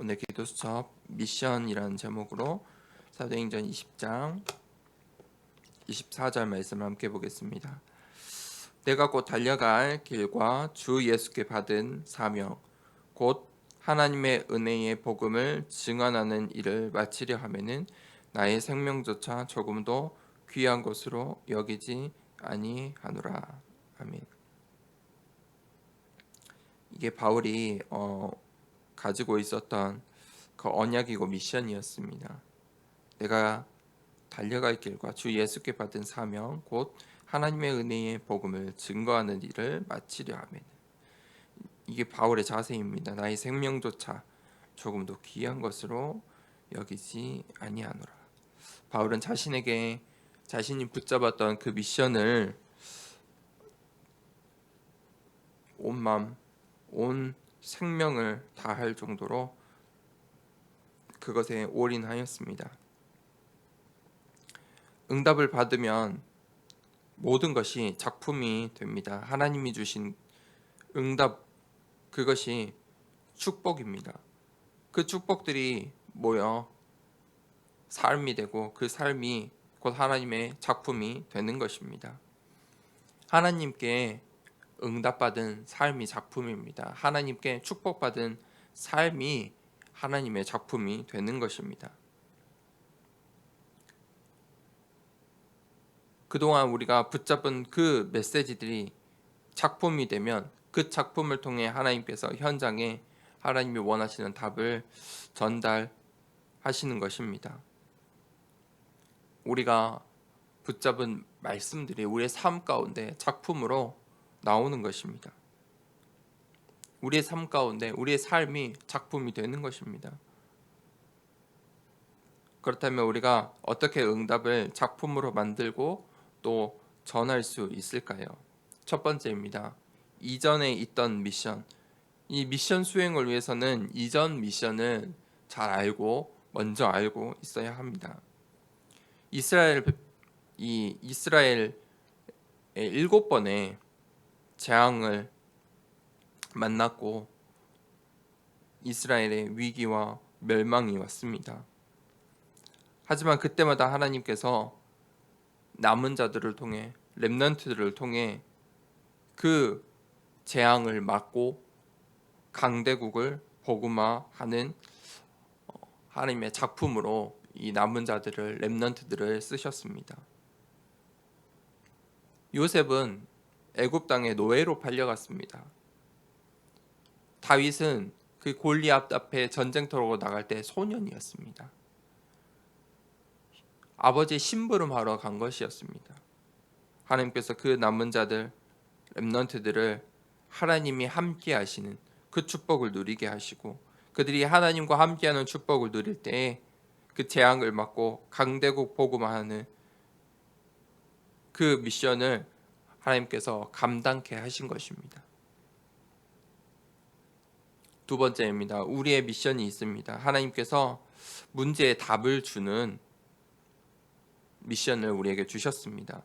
오늘 기도 수첩 미션이라는 제목으로 사도행전 20장 24절 말씀을 함께 보겠습니다. 내가 곧 달려갈 길과 주 예수께 받은 사명 곧 하나님의 은혜의 복음을 증언하는 일을 마치려 하면은 나의 생명조차 조금도 귀한 것으로 여기지 아니하노라. 아멘. 이게 바울이 가지고 있었던 그 언약이고 미션이었습니다. 내가 달려갈 길과 주 예수께 받은 사명 곧 하나님의 은혜의 복음을 증거하는 일을 마치려 하면, 이게 바울의 자세입니다. 나의 생명조차 조금도 귀한 것으로 여기지 아니하노라. 바울은 자신에게 자신이 붙잡았던 그 미션을 온 마음, 온 생명을 다할 정도로 그것에 올인하였습니다. 응답을 받으면 모든 것이 작품이 됩니다. 하나님이 주신 응답, 그것이 축복입니다. 그 축복들이 모여 삶이 되고 그 삶이 곧 하나님의 작품이 되는 것입니다. 하나님께 응답받은 삶이 작품입니다. 하나님께 축복받은 삶이 하나님의 작품이 되는 것입니다. 그동안 우리가 붙잡은 그 메시지들이 작품이 되면 그 작품을 통해 하나님께서 현장에 하나님이 원하시는 답을 전달하시는 것입니다. 우리가 붙잡은 말씀들이 우리의 삶 가운데 작품으로 나오는 것입니다. 우리의 삶 가운데 우리의 삶이 작품이 되는 것입니다. 그렇다면 우리가 어떻게 응답을 작품으로 만들고 또 전할 수 있을까요? 첫 번째입니다. 이전에 있던 미션. 이 미션 수행을 위해서는 이전 미션을 잘 알고 먼저 알고 있어야 합니다. 이스라엘의 7번의 재앙을 만났고 이스라엘의 위기와 멸망이 왔습니다. 하지만 그때마다 하나님께서 남은 자들을 통해, 렘넌트들을 통해 그 재앙을 막고 강대국을 복음화하는 하나님의 작품으로 이 남은 자들을, 렘넌트들을 쓰셨습니다. 요셉은 애굽 땅에 노예로 팔려갔습니다. 다윗은 그 골리앗 앞에 전쟁터로 나갈 때 소년이었습니다. 아버지의 심부름하러 간 것이었습니다. 하나님께서 그 남은 자들, 렘넌트들을 하나님이 함께 하시는 그 축복을 누리게 하시고, 그들이 하나님과 함께하는 축복을 누릴 때에 그 재앙을 막고 강대국 복음화하는 그 미션을 하나님께서 감당케 하신 것입니다. 두 번째입니다. 우리의 미션이 있습니다. 하나님께서 문제에 답을 주는 미션을 우리에게 주셨습니다.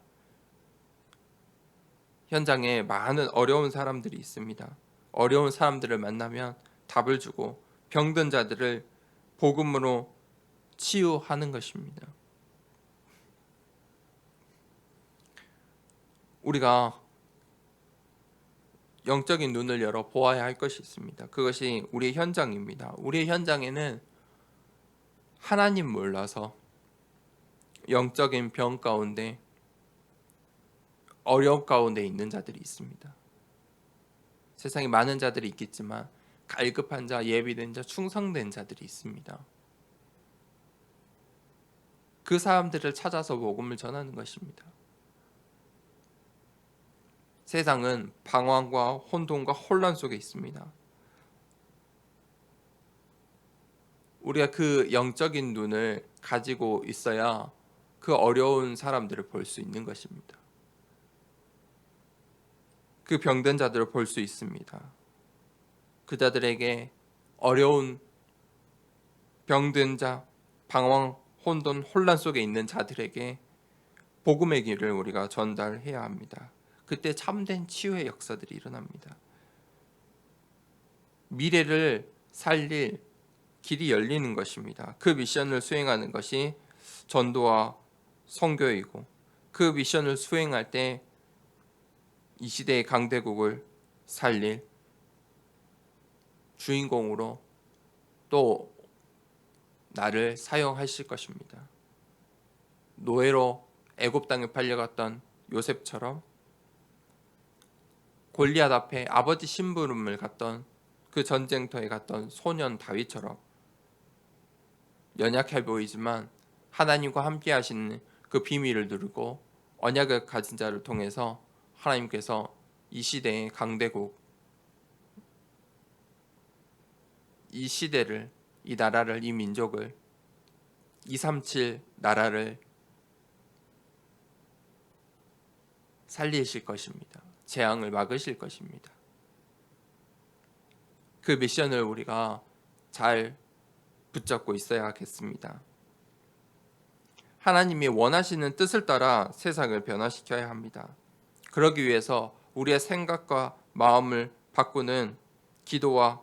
현장에 많은 어려운 사람들이 있습니다. 어려운 사람들을 만나면 답을 주고 병든 자들을 복음으로 치유하는 것입니다. 우리가 영적인 눈을 열어 보아야 할 것이 있습니다. 그것이 우리의 현장입니다. 우리의 현장에는 하나님 몰라서 영적인 병 가운데, 어려움 가운데 있는 자들이 있습니다. 세상에 많은 자들이 있겠지만 갈급한 자, 예비된 자, 충성된 자들이 있습니다. 그 사람들을 찾아서 복음을 전하는 것입니다. 세상은 방황과 혼돈과 혼란 속에 있습니다. 우리가 그 영적인 눈을 가지고 있어야 그 어려운 사람들을 볼 수 있는 것입니다. 그 병든 자들을 볼 수 있습니다. 그 자들에게 어려운 병든 자, 방황, 혼돈, 혼란 속에 있는 자들에게 복음의 길을 우리가 전달해야 합니다. 그때 참된 치유의 역사들이 일어납니다. 미래를 살릴 길이 열리는 것입니다. 그 미션을 수행하는 것이 전도와 선교이고, 그 미션을 수행할 때 이 시대의 강대국을 살릴 주인공으로 또 나를 사용하실 것입니다. 노예로 애굽 땅에 팔려갔던 요셉처럼, 골리앗 앞에 아버지 심부름을 갔던 그 전쟁터에 갔던 소년 다윗처럼 연약해 보이지만 하나님과 함께 하시는 그 비밀을 누르고 언약을 가진 자를 통해서 하나님께서 이 시대의 강대국, 이 시대를, 이 나라를, 이 민족을, 237 나라를 살리실 것입니다. 재앙을 막으실 것입니다. 그 미션을 우리가 잘 붙잡고 있어야 하겠습니다. 하나님이 원하시는 뜻을 따라 세상을 변화시켜야 합니다. 그러기 위해서 우리의 생각과 마음을 바꾸는 기도와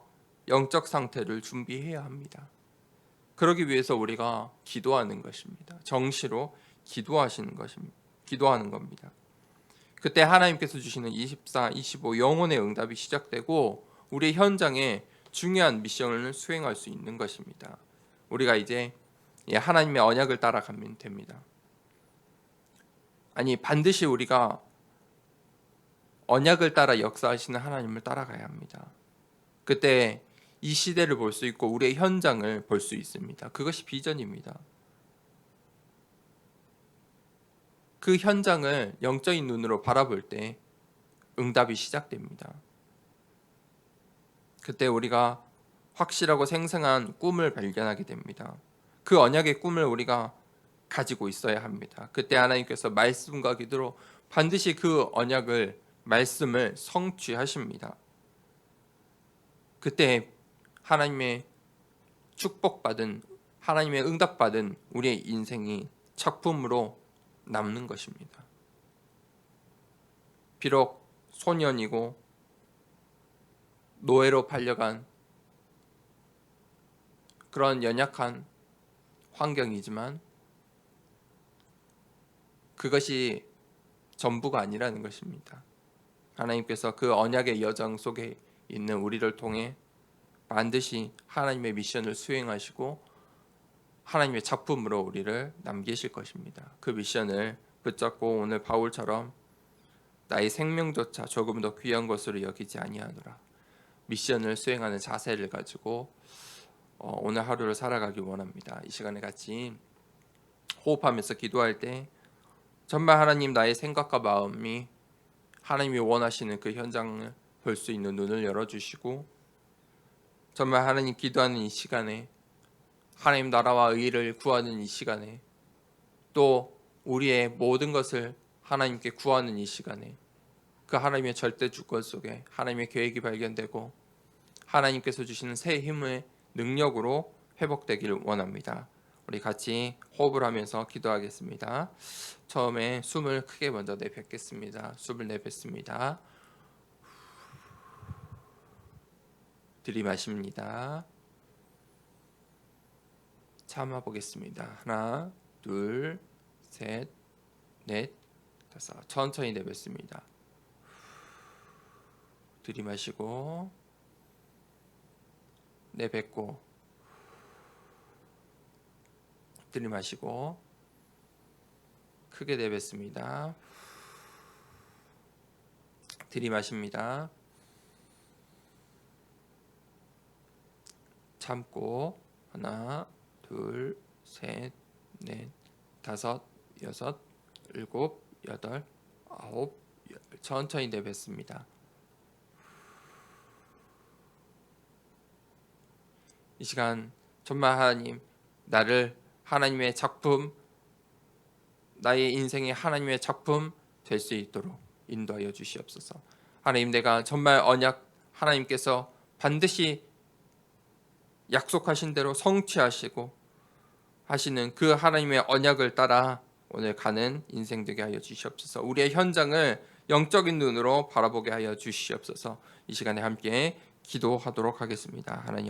영적 상태를 준비해야 합니다. 그러기 위해서 우리가 기도하는 것입니다. 정시로 기도하는 겁니다. 그때 하나님께서 주시는 24, 25 영혼의 응답이 시작되고 우리의 현장에 중요한 미션을 수행할 수 있는 것입니다. 우리가 이제 하나님의 언약을 따라가면 됩니다. 아니, 반드시 우리가 언약을 따라 역사하시는 하나님을 따라가야 합니다. 그때 이 시대를 볼 수 있고 우리의 현장을 볼 수 있습니다. 그것이 비전입니다. 그 현장을 영적인 눈으로 바라볼 때 응답이 시작됩니다. 그때 우리가 확실하고 생생한 꿈을 발견하게 됩니다. 그 언약의 꿈을 우리가 가지고 있어야 합니다. 그때 하나님께서 말씀과 기도로 반드시 그 언약을, 말씀을 성취하십니다. 그때 하나님의 축복받은, 하나님의 응답받은 우리의 인생이 작품으로 남는 것입니다. 비록 소년이고 노예로 팔려간 그런 연약한 환경이지만 그것이 전부가 아니라는 것입니다. 하나님께서 그 언약의 여정 속에 있는 우리를 통해 반드시 하나님의 미션을 수행하시고 하나님의 작품으로 우리를 남기실 것입니다. 그 미션을 붙잡고 오늘 바울처럼 나의 생명조차 조금 더 귀한 것으로 여기지 아니하노라, 미션을 수행하는 자세를 가지고 오늘 하루를 살아가기 원합니다. 이 시간에 같이 호흡하면서 기도할 때 정말 하나님, 나의 생각과 마음이 하나님이 원하시는 그 현장을 볼 수 있는 눈을 열어주시고, 정말 하나님 기도하는 이 시간에, 하나님 나라와 의를 구하는 이 시간에, 또 우리의 모든 것을 하나님께 구하는 이 시간에 그 하나님의 절대 주권 속에 하나님의 계획이 발견되고 하나님께서 주시는 새 힘의 능력으로 회복되기를 원합니다. 우리 같이 호흡을 하면서 기도하겠습니다. 처음에 숨을 크게 먼저 내뱉겠습니다. 숨을 내뱉습니다. 들이마십니다. 참아 보겠습니다. 하나, 둘, 셋, 넷, 다섯. 천천히 내뱉습니다. 들이마시고 내뱉고, 들이마시고 크게 내뱉습니다. 들이마십니다. 참고 하나, 둘, 셋, 넷, 다섯, 여섯, 일곱, 여덟, 아홉, 열. 천천히 내뱉습니다. 이 시간 정말 하나님, 나를 하나님의 작품, 나의 인생이 하나님의 작품 될 수 있도록 인도하여 주시옵소서. 하나님, 내가 정말 언약, 하나님께서 반드시 약속하신 대로 성취하시고 하시는 그 하나님의 언약을 따라 오늘 가는 인생 되게 하여 주시옵소서. 우리의 현장을 영적인 눈으로 바라보게 하여 주시옵소서. 이 시간에 함께 기도하도록 하겠습니다. 하나님